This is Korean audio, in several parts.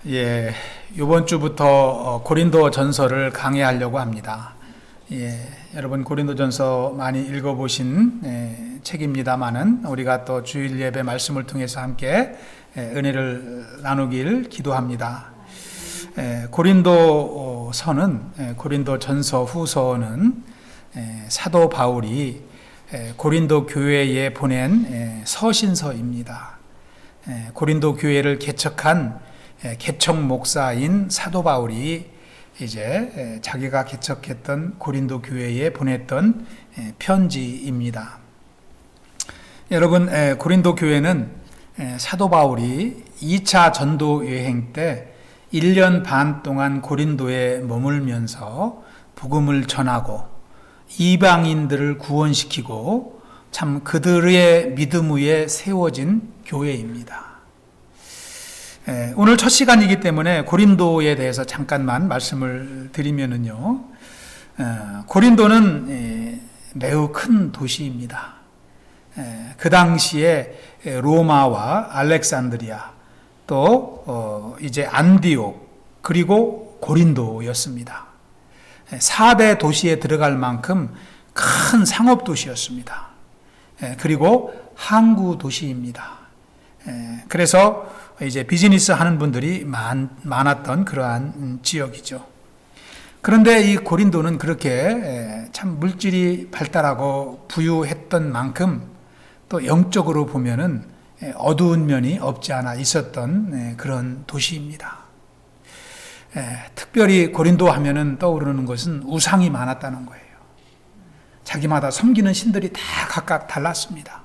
예, 이번 주부터 고린도 전서를 강의하려고 합니다. 여러분 고린도 전서 많이 읽어보신 책입니다만은 우리가 또 주일 예배 말씀을 통해서 함께 은혜를 나누길 기도합니다. 고린도서는 고린도 전서 후서는 사도 바울이 고린도 교회에 보낸 서신서입니다. 고린도 교회를 개척한 개척 목사인 사도 바울이 이제 자기가 개척했던 고린도 교회에 보냈던 편지입니다. 여러분, 고린도 교회는 사도 바울이 2차 전도 여행 때 1년 반 동안 고린도에 머물면서 복음을 전하고 이방인들을 구원시키고 참 그들의 믿음 위에 세워진 교회입니다. 오늘 첫 시간이기 때문에 고린도에 대해서 잠깐만 말씀을 드리면은요, 고린도는 매우 큰 도시입니다. 그 당시에 로마와 알렉산드리아, 또 이제 안디옥, 그리고 고린도였습니다. 4대 도시에 들어갈 만큼 큰 상업 도시였습니다. 그리고 항구 도시입니다. 그래서 이제 비즈니스 하는 분들이 많았던 그러한 지역이죠. 그런데 이 고린도는 그렇게 참 물질이 발달하고 부유했던 만큼 또 영적으로 보면은 어두운 면이 없지 않아 있었던 그런 도시입니다. 특별히 고린도 하면은 떠오르는 것은 우상이 많았다는 거예요. 자기마다 섬기는 신들이 다 각각 달랐습니다.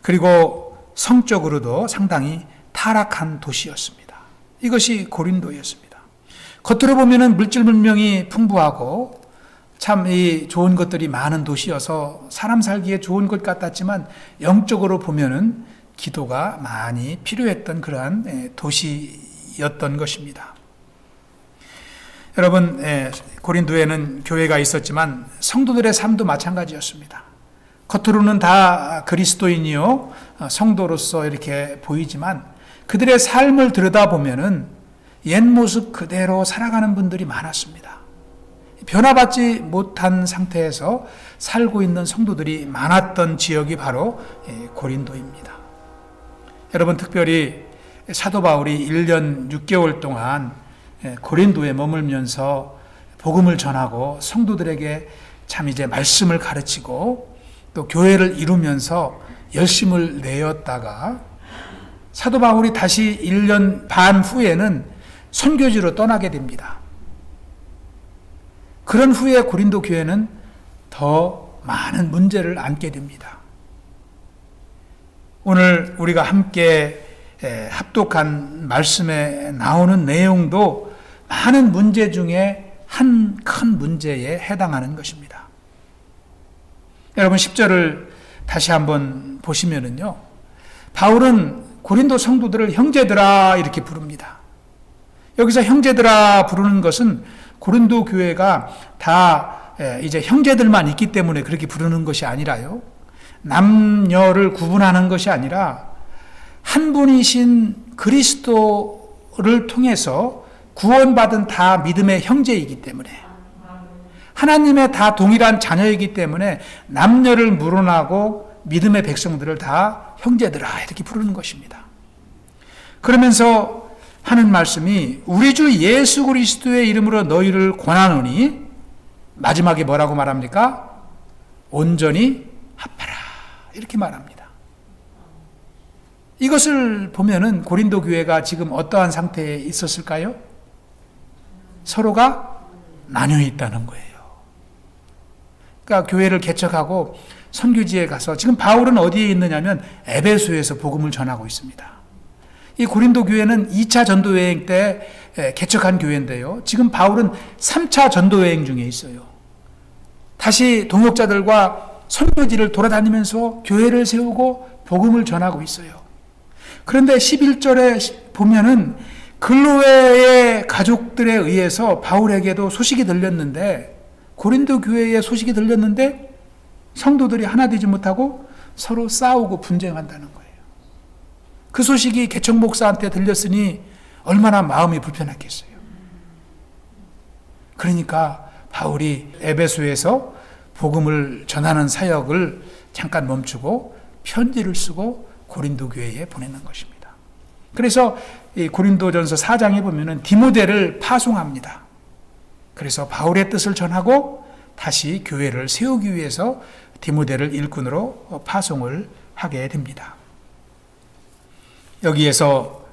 그리고 성적으로도 상당히 타락한 도시였습니다. 이것이 고린도였습니다. 겉으로 보면은 물질 문명이 풍부하고 참 이 좋은 것들이 많은 도시여서 사람 살기에 좋은 것 같았지만 영적으로 보면은 기도가 많이 필요했던 그러한 도시였던 것입니다. 여러분, 고린도에는 교회가 있었지만 성도들의 삶도 마찬가지였습니다. 겉으로는 다 그리스도인이요 성도로서 이렇게 보이지만 그들의 삶을 들여다보면은 옛 모습 그대로 살아가는 분들이 많았습니다. 변화받지 못한 상태에서 살고 있는 성도들이 많았던 지역이 바로 고린도입니다. 여러분, 특별히 사도 바울이 1년 6개월 동안 고린도에 머물면서 복음을 전하고 성도들에게 참 이제 말씀을 가르치고 또 교회를 이루면서 열심을 내었다가 사도 바울이 다시 1년 반 후에는 선교지로 떠나게 됩니다. 그런 후에 고린도 교회는 더 많은 문제를 안게 됩니다. 오늘 우리가 함께 합독한 말씀에 나오는 내용도 많은 문제 중에 한 큰 문제에 해당하는 것입니다. 여러분 10절을 다시 한번 보시면은요, 바울은 고린도 성도들을 형제들아 이렇게 부릅니다. 여기서 형제들아 부르는 것은 고린도 교회가 다 이제 형제들만 있기 때문에 그렇게 부르는 것이 아니라요, 남녀를 구분하는 것이 아니라 한 분이신 그리스도를 통해서 구원받은 다 믿음의 형제이기 때문에, 하나님의 다 동일한 자녀이기 때문에 남녀를 물어나고 믿음의 백성들을 다 형제들아 이렇게 부르는 것입니다. 그러면서 하는 말씀이 우리 주 예수 그리스도의 이름으로 너희를 권하노니, 마지막에 뭐라고 말합니까? 온전히 합하라 이렇게 말합니다. 이것을 보면은 고린도 교회가 지금 어떠한 상태에 있었을까요? 서로가 나뉘어 있다는 거예요. 그러니까 교회를 개척하고 선교지에 가서, 지금 바울은 어디에 있느냐면 에베소에서 복음을 전하고 있습니다. 이 고린도 교회는 2차 전도 여행 때 개척한 교회인데요, 지금 바울은 3차 전도 여행 중에 있어요. 다시 동역자들과 선교지를 돌아다니면서 교회를 세우고 복음을 전하고 있어요. 그런데 11절에 보면은 글로웨의 가족들에 의해서 바울에게도 소식이 들렸는데, 고린도 교회에 소식이 들렸는데 성도들이 하나 되지 못하고 서로 싸우고 분쟁한다는 거예요. 그 소식이 개척 목사한테 들렸으니 얼마나 마음이 불편했겠어요. 그러니까 바울이 에베소에서 복음을 전하는 사역을 잠깐 멈추고 편지를 쓰고 고린도 교회에 보내는 것입니다. 그래서 이 고린도전서 4장에 보면은 디모데를 파송합니다. 그래서 바울의 뜻을 전하고 다시 교회를 세우기 위해서 디모데를 일꾼으로 파송을 하게 됩니다. 여기에서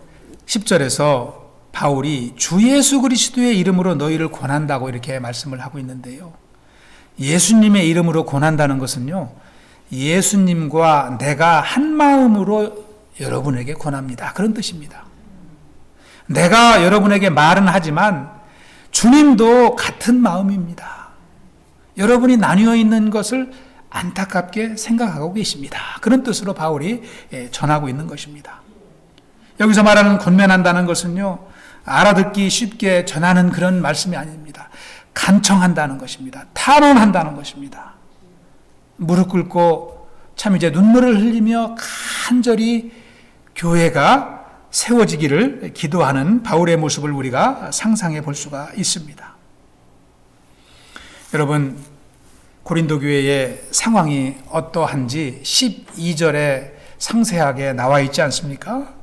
10절에서 바울이 주 예수 그리스도의 이름으로 너희를 권한다고 이렇게 말씀을 하고 있는데요. 예수님의 이름으로 권한다는 것은요, 예수님과 내가 한 마음으로 여러분에게 권합니다. 그런 뜻입니다. 내가 여러분에게 말은 하지만 주님도 같은 마음입니다. 여러분이 나뉘어 있는 것을 안타깝게 생각하고 계십니다. 그런 뜻으로 바울이 전하고 있는 것입니다. 여기서 말하는 권면한다는 것은요, 알아듣기 쉽게 전하는 그런 말씀이 아닙니다. 간청한다는 것입니다. 탄원한다는 것입니다. 무릎 꿇고 참 이제 눈물을 흘리며 간절히 교회가 세워지기를 기도하는 바울의 모습을 우리가 상상해 볼 수가 있습니다. 여러분, 고린도 교회의 상황이 어떠한지 12절에 상세하게 나와 있지 않습니까?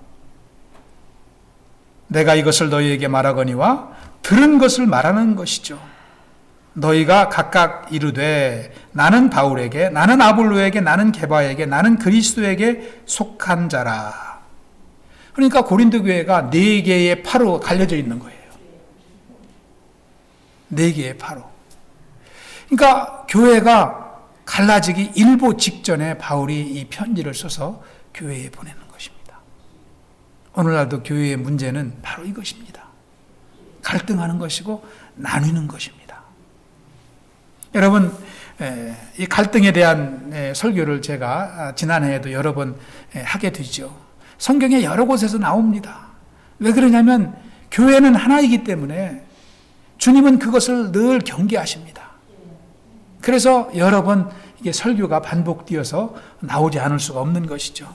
내가 이것을 너희에게 말하거니와 들은 것을 말하는 것이죠. 너희가 각각 이르되 나는 바울에게, 나는 아볼로에게, 나는 게바에게, 나는 그리스도에게 속한 자라. 그러니까 고린도 교회가 4개의 파로 갈려져 있는 거예요. 4개의 파로. 그러니까 교회가 갈라지기 일보 직전에 바울이 이 편지를 써서 교회에 보내는 것입니다. 오늘날도 교회의 문제는 바로 이것입니다. 갈등하는 것이고 나누는 것입니다. 여러분, 이 갈등에 대한 설교를 제가 지난해에도 여러 번 하게 되죠. 성경에 여러 곳에서 나옵니다. 왜 그러냐면 교회는 하나이기 때문에 주님은 그것을 늘 경계하십니다. 그래서 여러 번 이게 설교가 반복되어서 나오지 않을 수가 없는 것이죠.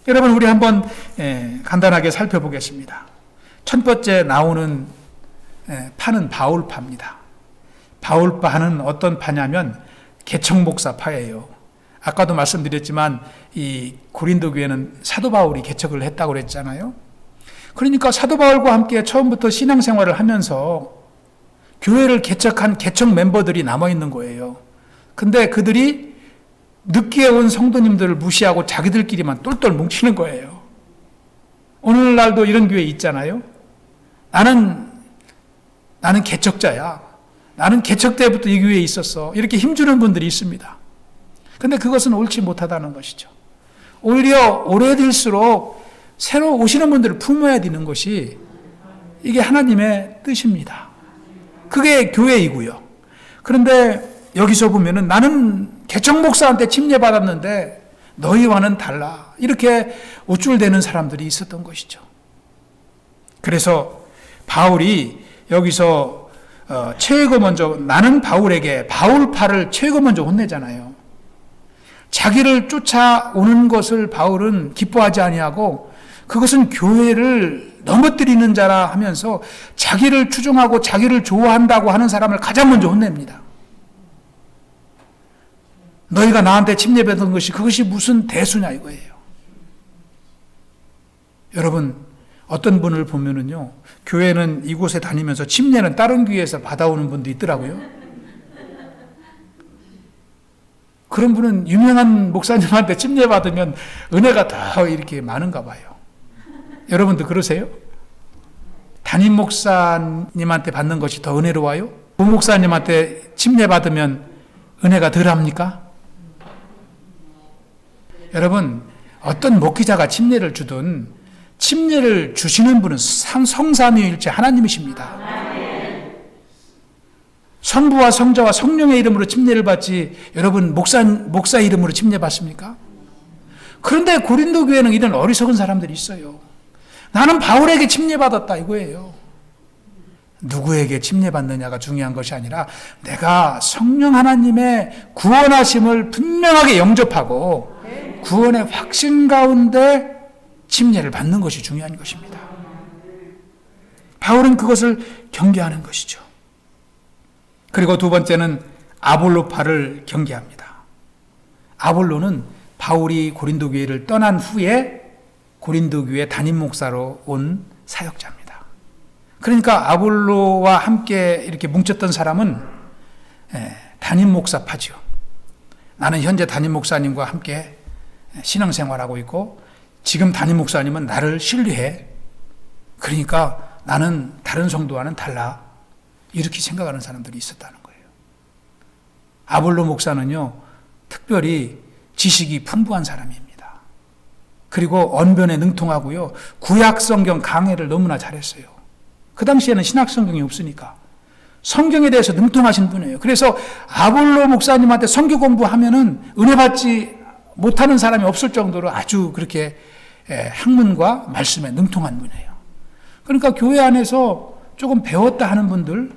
여러분, 우리 한번 간단하게 살펴보겠습니다. 첫 번째 나오는 파는 바울파입니다. 바울파는 어떤 파냐면 개척목사파예요. 아까도 말씀드렸지만 이 고린도 교회는 사도 바울이 개척을 했다고 그랬잖아요. 그러니까 사도 바울과 함께 처음부터 신앙생활을 하면서 교회를 개척한 개척 멤버들이 남아있는 거예요. 근데 그들이 늦게 온 성도님들을 무시하고 자기들끼리만 똘똘 뭉치는 거예요. 오늘날도 이런 교회 있잖아요. 나는 개척자야. 나는 개척 때부터 이 교회에 있었어. 이렇게 힘주는 분들이 있습니다. 근데 그것은 옳지 못하다는 것이죠. 오히려 오래될수록 새로 오시는 분들을 품어야 되는 것이 이게 하나님의 뜻입니다. 그게 교회이고요. 그런데 여기서 보면은 나는 개척 목사한테 침례받았는데 너희와는 달라. 이렇게 우쭐대는 사람들이 있었던 것이죠. 그래서 바울이 여기서 최고 먼저 나는 바울에게 바울파를 최고 먼저 혼내잖아요. 자기를 쫓아오는 것을 바울은 기뻐하지 아니하고 그것은 교회를 넘어뜨리는 자라 하면서 자기를 추종하고 자기를 좋아한다고 하는 사람을 가장 먼저 혼냅니다. 너희가 나한테 침례받은 것이 그것이 무슨 대수냐 이거예요. 여러분, 어떤 분을 보면은요, 교회는 이곳에 다니면서 침례는 다른 교회에서 받아오는 분도 있더라고요. 그런 분은 유명한 목사님한테 침례받으면 은혜가 더 이렇게 많은가 봐요. 여러분도 그러세요? 담임 목사님한테 받는 것이 더 은혜로워요? 부목사님한테 침례받으면 은혜가 덜합니까? 여러분, 어떤 목회자가 침례를 주든 침례를 주시는 분은 성삼위일체 하나님이십니다. 성부와 성자와 성령의 이름으로 침례를 받지 여러분 목사 이름으로 침례 받습니까? 그런데 고린도 교회는 이런 어리석은 사람들이 있어요. 나는 바울에게 침례 받았다 이거예요. 누구에게 침례 받느냐가 중요한 것이 아니라 내가 성령 하나님의 구원하심을 분명하게 영접하고 구원의 확신 가운데 침례를 받는 것이 중요한 것입니다. 바울은 그것을 경계하는 것이죠. 그리고 두 번째는 아볼로파를 경계합니다. 아볼로는 바울이 고린도 교회를 떠난 후에 고린도 교회 담임 목사로 온 사역자입니다. 그러니까 아볼로와 함께 이렇게 뭉쳤던 사람은 담임 목사파죠. 나는 현재 담임 목사님과 함께 신앙생활하고 있고 지금 담임 목사님은 나를 신뢰해. 그러니까 나는 다른 성도와는 달라. 이렇게 생각하는 사람들이 있었다는 거예요. 아볼로 목사는요, 특별히 지식이 풍부한 사람입니다. 그리고 언변에 능통하고요, 구약 성경 강해를 너무나 잘했어요. 그 당시에는 신약 성경이 없으니까 성경에 대해서 능통하신 분이에요. 그래서 아볼로 목사님한테 성경 공부하면은 은혜 받지 못하는 사람이 없을 정도로 아주 그렇게 학문과 말씀에 능통한 분이에요. 그러니까 교회 안에서 조금 배웠다 하는 분들,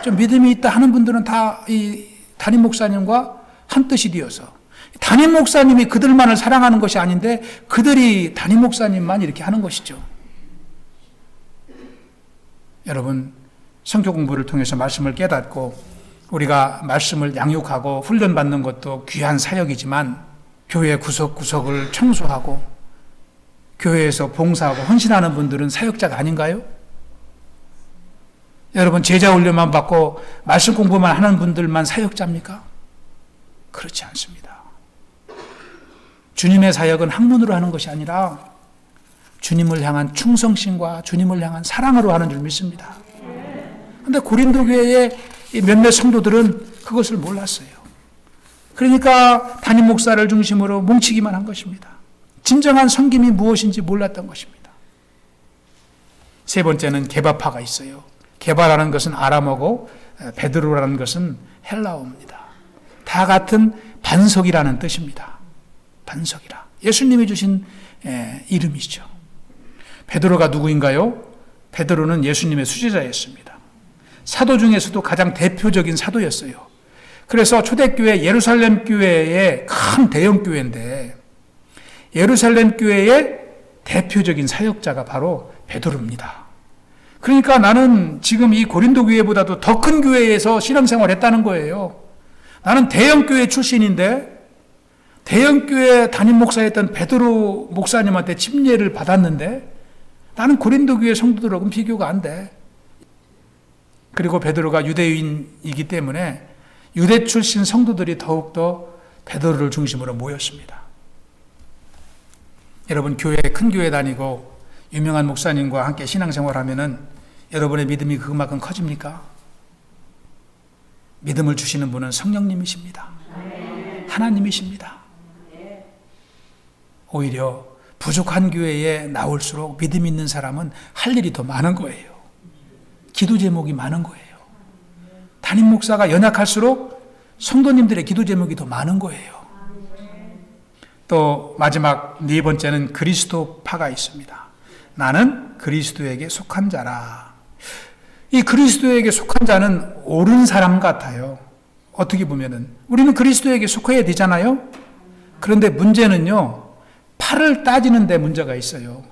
좀 믿음이 있다 하는 분들은 다 이 담임 목사님과 한 뜻이 되어서 담임 목사님이 그들만을 사랑하는 것이 아닌데 그들이 담임 목사님만 이렇게 하는 것이죠. 여러분, 성경 공부를 통해서 말씀을 깨닫고 우리가 말씀을 양육하고 훈련받는 것도 귀한 사역이지만 교회 구석구석을 청소하고 교회에서 봉사하고 헌신하는 분들은 사역자가 아닌가요? 여러분, 제자 훈련만 받고 말씀 공부만 하는 분들만 사역자입니까? 그렇지 않습니다. 주님의 사역은 학문으로 하는 것이 아니라 주님을 향한 충성심과 주님을 향한 사랑으로 하는 줄 믿습니다. 그런데 고린도 교회의 몇몇 성도들은 그것을 몰랐어요. 그러니까 담임 목사를 중심으로 뭉치기만 한 것입니다. 진정한 섬김이 무엇인지 몰랐던 것입니다. 세 번째는 게바파가 있어요. 게바라는 것은 아람어고 베드로라는 것은 헬라어입니다. 다 같은 반석이라는 뜻입니다. 반석이라. 예수님이 주신 이름이죠. 베드로가 누구인가요? 베드로는 예수님의 수제자였습니다. 사도 중에서도 가장 대표적인 사도였어요. 그래서 초대교회 예루살렘 교회의 큰 대형 교회인데 예루살렘 교회의 대표적인 사역자가 바로 베드로입니다. 그러니까 나는 지금 이 고린도 교회보다도 더 큰 교회에서 신앙생활을 했다는 거예요. 나는 대형 교회 출신인데 대형 교회 담임 목사였던 베드로 목사님한테 침례를 받았는데 나는 고린도 교회 성도들하고는 비교가 안 돼. 그리고 베드로가 유대인이기 때문에 유대 출신 성도들이 더욱더 베드로를 중심으로 모였습니다. 여러분, 큰 교회 다니고 유명한 목사님과 함께 신앙생활하면은 여러분의 믿음이 그만큼 커집니까? 믿음을 주시는 분은 성령님이십니다. 하나님이십니다. 오히려 부족한 교회에 나올수록 믿음 있는 사람은 할 일이 더 많은 거예요. 기도 제목이 많은 거예요. 담임 목사가 연약할수록 성도님들의 기도 제목이 더 많은 거예요. 또 마지막 네 번째는 그리스도파가 있습니다. 나는 그리스도에게 속한 자라. 이 그리스도에게 속한 자는 옳은 사람 같아요. 어떻게 보면은 우리는 그리스도에게 속해야 되잖아요. 그런데 문제는요, 팔을 따지는 데 문제가 있어요.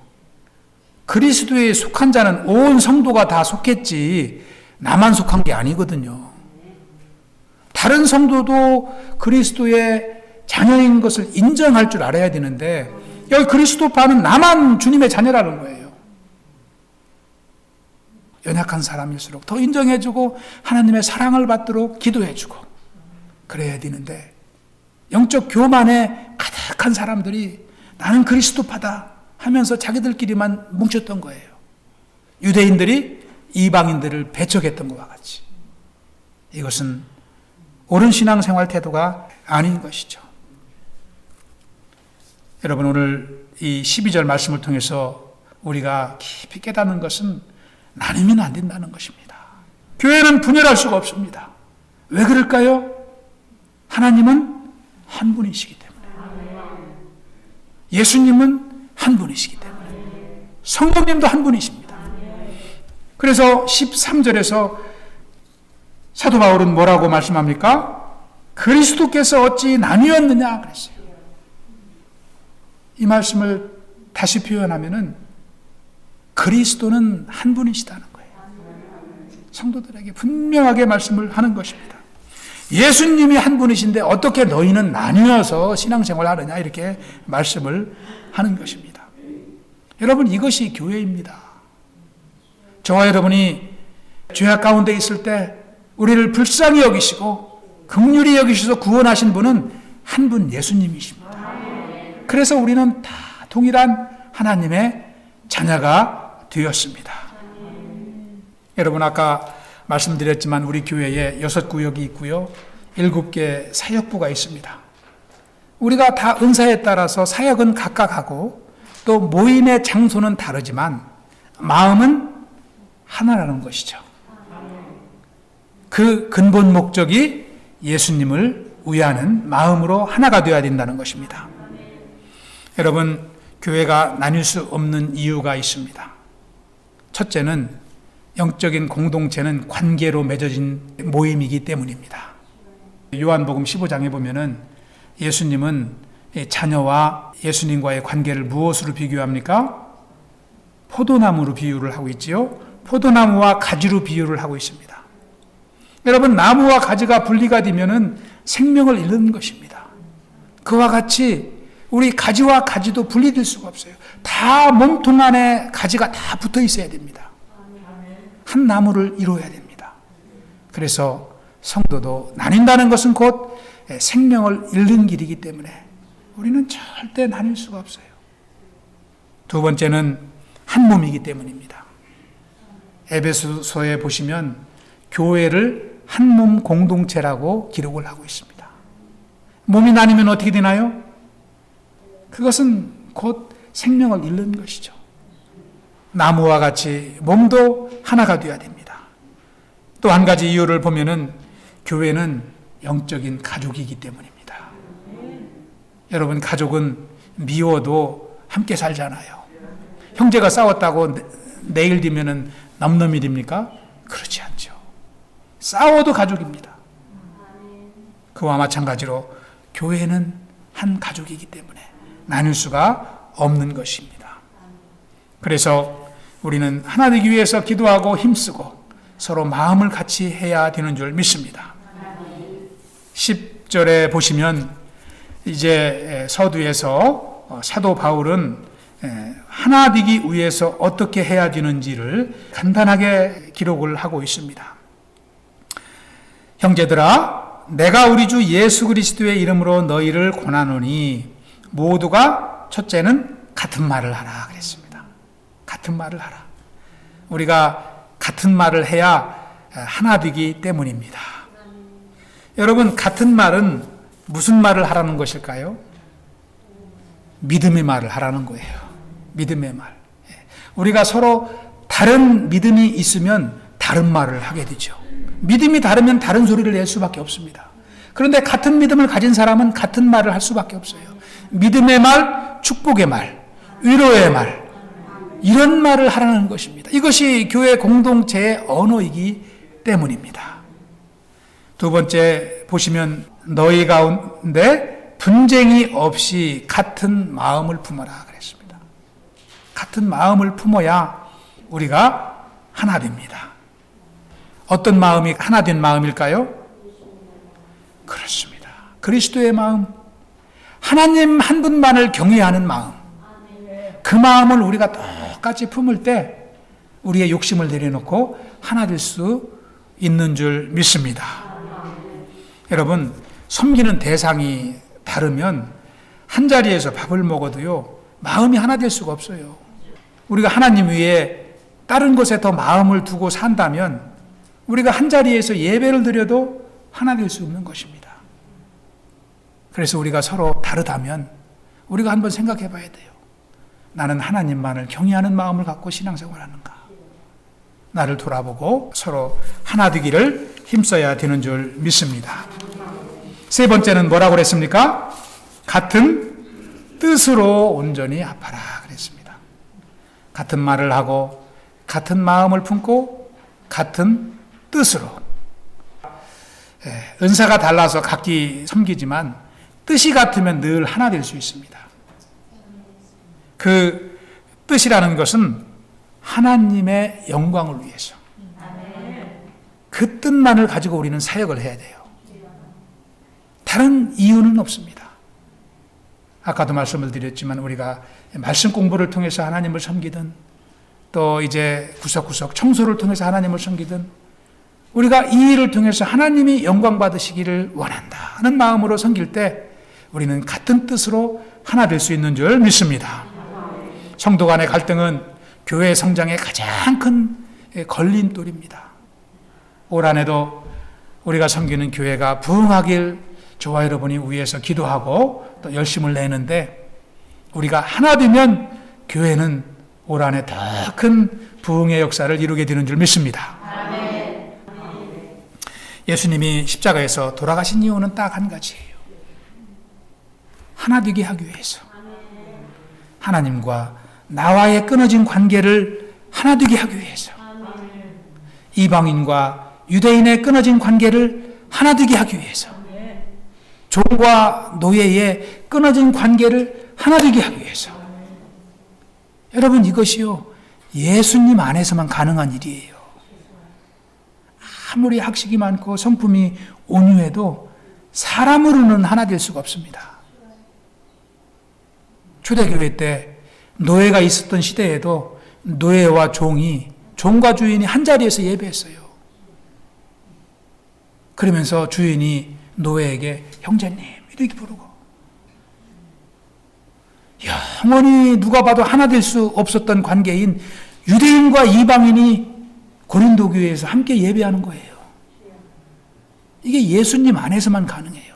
그리스도에 속한 자는 온 성도가 다 속했지 나만 속한 게 아니거든요. 다른 성도도 그리스도의 자녀인 것을 인정할 줄 알아야 되는데 여기 그리스도파는 나만 주님의 자녀라는 거예요. 연약한 사람일수록 더 인정해주고 하나님의 사랑을 받도록 기도해주고 그래야 되는데 영적 교만에 가득한 사람들이 나는 그리스도파다 하면서 자기들끼리만 뭉쳤던 거예요. 유대인들이 이방인들을 배척했던 것과 같이. 이것은 옳은 신앙생활 태도가 아닌 것이죠. 여러분, 오늘 이 12절 말씀을 통해서 우리가 깊이 깨닫는 것은 나누면 안 된다는 것입니다. 교회는 분열할 수가 없습니다. 왜 그럴까요? 하나님은 한 분이시기 때문에. 예수님은 한 분이시기 때문에. 성령님도 한 분이십니다. 그래서 13절에서 사도 바울은 뭐라고 말씀합니까? 그리스도께서 어찌 나뉘었느냐 그랬어요. 이 말씀을 다시 표현하면은 그리스도는 한 분이시다는 거예요. 성도들에게 분명하게 말씀을 하는 것입니다. 예수님이 한 분이신데 어떻게 너희는 나뉘어서 신앙생활을 하느냐, 이렇게 말씀을 하는 것입니다. 여러분, 이것이 교회입니다. 저와 여러분이 죄악 가운데 있을 때 우리를 불쌍히 여기시고 긍휼히 여기셔서 구원하신 분은 한 분 예수님이십니다. 그래서 우리는 다 동일한 하나님의 자녀가 되었습니다. 여러분, 아까 말씀드렸지만 우리 교회에 6구역이 있고요, 7개 사역부가 있습니다. 우리가 다 은사에 따라서 사역은 각각 하고 또 모임의 장소는 다르지만 마음은 하나라는 것이죠. 그 근본 목적이 예수님을 위하는 마음으로 하나가 되어야 된다는 것입니다. 여러분, 교회가 나뉠 수 없는 이유가 있습니다. 첫째는 영적인 공동체는 관계로 맺어진 모임이기 때문입니다. 요한복음 15장에 보면은 예수님은 자녀와 예수님과의 관계를 무엇으로 비교합니까? 포도나무로 비유를 하고 있지요. 포도나무와 가지로 비유를 하고 있습니다. 여러분, 나무와 가지가 분리가 되면은 생명을 잃는 것입니다. 그와 같이 우리 가지와 가지도 분리될 수가 없어요. 다 몸통 안에 가지가 다 붙어 있어야 됩니다. 한 나무를 이루어야 됩니다. 그래서 성도도 나뉜다는 것은 곧 생명을 잃는 길이기 때문에 우리는 절대 나뉠 수가 없어요. 두 번째는 한 몸이기 때문입니다. 에베소서에 보시면 교회를 한 몸 공동체라고 기록을 하고 있습니다. 몸이 나뉘면 어떻게 되나요? 그것은 곧 생명을 잃는 것이죠. 나무와 같이 몸도 하나가 되어야 됩니다. 또 한 가지 이유를 보면은 교회는 영적인 가족이기 때문입니다. 여러분, 가족은 미워도 함께 살잖아요. 형제가 싸웠다고 내일 되면은 넘넘이 됩니까? 그렇지 않죠. 싸워도 가족입니다. 그와 마찬가지로 교회는 한 가족이기 때문에 나눌 수가 없는 것입니다. 그래서 우리는 하나 되기 위해서 기도하고 힘쓰고 서로 마음을 같이 해야 되는 줄 믿습니다. 10절에 보시면 이제 서두에서 사도 바울은 하나 되기 위해서 어떻게 해야 되는지를 간단하게 기록을 하고 있습니다. 형제들아, 내가 우리 주 예수 그리스도의 이름으로 너희를 권하노니 모두가 첫째는 같은 말을 하라 그랬습니다. 같은 말을 하라. 우리가 같은 말을 해야 하나 되기 때문입니다. 여러분, 같은 말은 무슨 말을 하라는 것일까요? 믿음의 말을 하라는 거예요. 믿음의 말. 우리가 서로 다른 믿음이 있으면 다른 말을 하게 되죠. 믿음이 다르면 다른 소리를 낼 수밖에 없습니다. 그런데 같은 믿음을 가진 사람은 같은 말을 할 수밖에 없어요. 믿음의 말, 축복의 말, 위로의 말, 이런 말을 하라는 것입니다. 이것이 교회 공동체의 언어이기 때문입니다. 두 번째 보시면 너희 가운데 분쟁이 없이 같은 마음을 품어라 그랬습니다. 같은 마음을 품어야 우리가 하나 됩니다. 어떤 마음이 하나 된 마음일까요? 그렇습니다. 그리스도의 마음, 하나님 한 분만을 경외하는 마음, 그 마음을 우리가 똑같이 품을 때 우리의 욕심을 내려놓고 하나 될 수 있는 줄 믿습니다. 여러분, 섬기는 대상이 다르면 한 자리에서 밥을 먹어도요, 마음이 하나 될 수가 없어요. 우리가 하나님 위에 다른 곳에 더 마음을 두고 산다면 우리가 한 자리에서 예배를 드려도 하나 될 수 없는 것입니다. 그래서 우리가 서로 다르다면 우리가 한번 생각해 봐야 돼요. 나는 하나님만을 경외하는 마음을 갖고 신앙생활하는가? 나를 돌아보고 서로 하나 되기를 힘써야 되는 줄 믿습니다. 세 번째는 뭐라고 그랬습니까? 같은 뜻으로 온전히 합하라 그랬습니다. 같은 말을 하고 같은 마음을 품고 같은 뜻으로. 은사가 달라서 각기 섬기지만 뜻이 같으면 늘 하나 될 수 있습니다. 그 뜻이라는 것은 하나님의 영광을 위해서. 그 뜻만을 가지고 우리는 사역을 해야 돼요. 다른 이유는 없습니다. 아까도 말씀을 드렸지만 우리가 말씀 공부를 통해서 하나님을 섬기든 또 이제 구석구석 청소를 통해서 하나님을 섬기든 우리가 이 일을 통해서 하나님이 영광 받으시기를 원한다는 마음으로 섬길 때 우리는 같은 뜻으로 하나 될 수 있는 줄 믿습니다. 성도 간의 갈등은 교회 성장의 가장 큰 걸림돌입니다. 올 한해도 우리가 섬기는 교회가 부흥하길 저와 여러분이 위해서 기도하고 또 열심을 내는데 우리가 하나 되면 교회는 올 한해 더 큰 부흥의 역사를 이루게 되는 줄 믿습니다. 예수님이 십자가에서 돌아가신 이유는 딱 한 가지예요. 하나 되게 하기 위해서. 하나님과 나와의 끊어진 관계를 하나 되게 하기 위해서. 이방인과 유대인의 끊어진 관계를 하나 되게 하기 위해서. 종과 노예의 끊어진 관계를 하나 되게 하기 위해서. 여러분, 이것이요, 예수님 안에서만 가능한 일이에요. 아무리 학식이 많고 성품이 온유해도 사람으로는 하나 될 수가 없습니다. 초대교회 때 노예가 있었던 시대에도 노예와 종과 주인이 한 자리에서 예배했어요. 그러면서 주인이 노예에게 형제님 이렇게 부르고, 영원히 누가 봐도 하나 될 수 없었던 관계인 유대인과 이방인이 고린도 교회에서 함께 예배하는 거예요. 이게 예수님 안에서만 가능해요.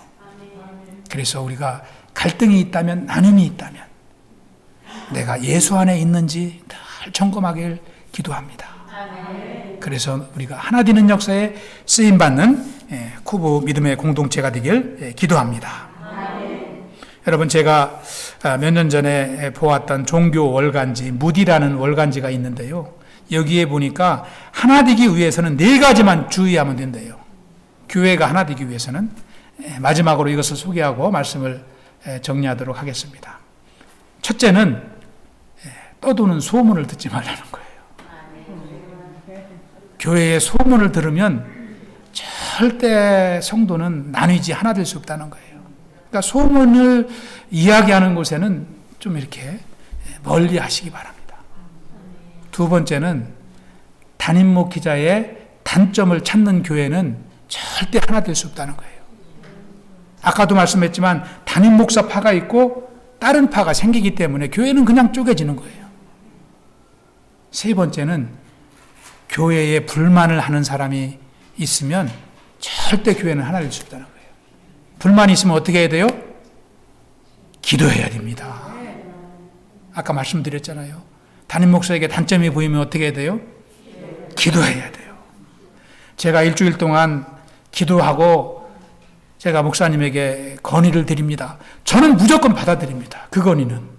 그래서 우리가 갈등이 있다면, 나눔이 있다면 내가 예수 안에 있는지 늘 점검하길 기도합니다. 그래서 우리가 하나 되는 역사에 쓰임받는 쿠브 믿음의 공동체가 되길 기도합니다. 여러분, 제가 몇 년 전에 보았던 종교 월간지, 무디라는 월간지가 있는데요. 여기에 보니까 하나 되기 위해서는 4가지만 주의하면 된대요. 교회가 하나 되기 위해서는. 마지막으로 이것을 소개하고 말씀을 정리하도록 하겠습니다. 첫째는 떠도는 소문을 듣지 말라는 거예요. 교회의 소문을 들으면 절대 성도는 나뉘지 하나 될 수 없다는 거예요. 그러니까 소문을 이야기하는 곳에는 좀 이렇게 멀리 하시기 바랍니다. 두 번째는 담임 목회자의 단점을 찾는 교회는 절대 하나 될 수 없다는 거예요. 아까도 말씀했지만 담임 목사 파가 있고 다른 파가 생기기 때문에 교회는 그냥 쪼개지는 거예요. 세 번째는 교회에 불만을 하는 사람이 있으면 절대 교회는 하나 될 수 없다는 거예요. 불만이 있으면 어떻게 해야 돼요? 기도해야 됩니다. 아까 말씀드렸잖아요. 담임 목사에게 단점이 보이면 어떻게 해야 돼요? 기도해야 돼요. 제가 일주일 동안 기도하고 제가 목사님에게 건의를 드립니다. 저는 무조건 받아들입니다. 그 건의는.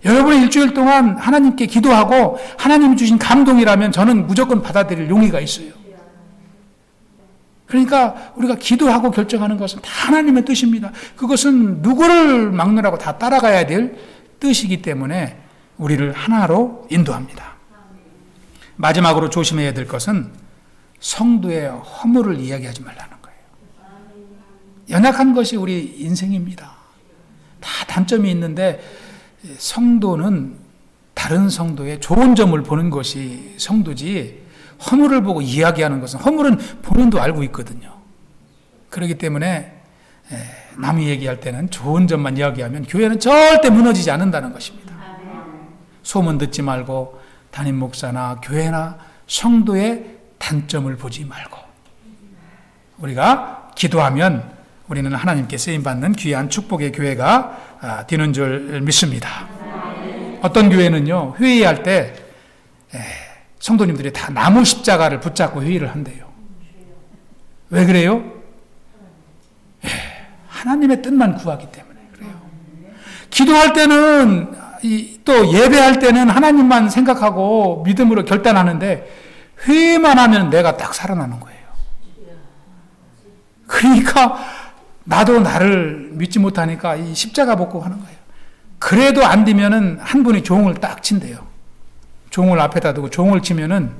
여러분이 일주일 동안 하나님께 기도하고 하나님이 주신 감동이라면 저는 무조건 받아들일 용의가 있어요. 그러니까 우리가 기도하고 결정하는 것은 다 하나님의 뜻입니다. 그것은 누구를 막느라고 다 따라가야 될 뜻이기 때문에 우리를 하나로 인도합니다. 마지막으로 조심해야 될 것은 성도의 허물을 이야기하지 말라는 거예요. 연약한 것이 우리 인생입니다. 다 단점이 있는데 성도는 다른 성도의 좋은 점을 보는 것이 성도지, 허물을 보고 이야기하는 것은, 허물은 본인도 알고 있거든요. 그렇기 때문에 남이 얘기할 때는 좋은 점만 이야기하면 교회는 절대 무너지지 않는다는 것입니다. 소문 듣지 말고 담임 목사나 교회나 성도의 단점을 보지 말고 우리가 기도하면 우리는 하나님께 쓰임받는 귀한 축복의 교회가 되는 줄 믿습니다. 어떤 교회는요, 회의할 때 성도님들이 다 나무 십자가를 붙잡고 회의를 한대요. 왜 그래요? 하나님의 뜻만 구하기 때문에 그래요. 기도할 때는, 또 예배할 때는 하나님만 생각하고 믿음으로 결단하는데 회의만 하면 내가 딱 살아나는 거예요. 그러니까 나도 나를 믿지 못하니까 이 십자가 복고 하는 거예요. 그래도 안 되면은 한 분이 종을 딱 친대요. 종을 앞에다 두고 종을 치면은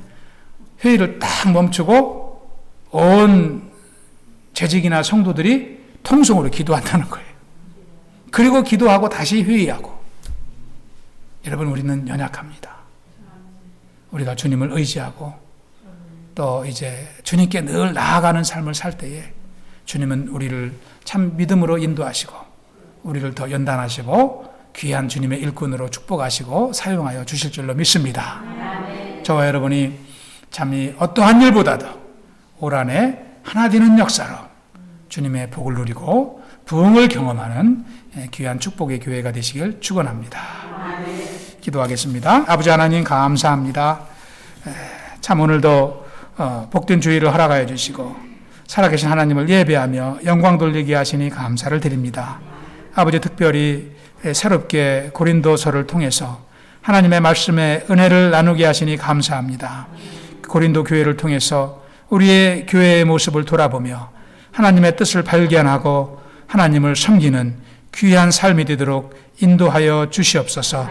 회의를 딱 멈추고 온 재직이나 성도들이 통성으로 기도한다는 거예요. 그리고 기도하고 다시 회의하고. 여러분, 우리는 연약합니다. 우리가 주님을 의지하고 또 이제 주님께 늘 나아가는 삶을 살 때에 주님은 우리를 참 믿음으로 인도하시고 우리를 더 연단하시고 귀한 주님의 일꾼으로 축복하시고 사용하여 주실 줄로 믿습니다. 저와 여러분이 참 이 어떠한 일보다도 올 한해 하나 되는 역사로 주님의 복을 누리고 부흥을 경험하는 귀한 축복의 교회가 되시길 축원합니다. 기도하겠습니다. 아버지 하나님 감사합니다. 참 오늘도 복된 주일을 허락하여 주시고 살아계신 하나님을 예배하며 영광 돌리게 하시니 감사를 드립니다. 아버지, 특별히 새롭게 고린도서를 통해서 하나님의 말씀에 은혜를 나누게 하시니 감사합니다. 고린도 교회를 통해서 우리의 교회의 모습을 돌아보며 하나님의 뜻을 발견하고 하나님을 섬기는 귀한 삶이 되도록 인도하여 주시옵소서.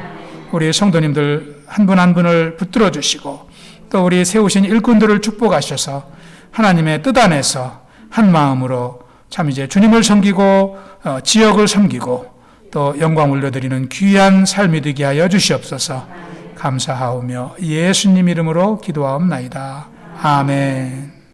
우리 성도님들 한 분 한 분을 붙들어 주시고 또 우리 세우신 일꾼들을 축복하셔서 하나님의 뜻 안에서 한 마음으로 참 이제 주님을 섬기고 지역을 섬기고 또 영광 올려드리는 귀한 삶이 되게 하여 주시옵소서. 감사하오며 예수님 이름으로 기도하옵나이다. 아멘.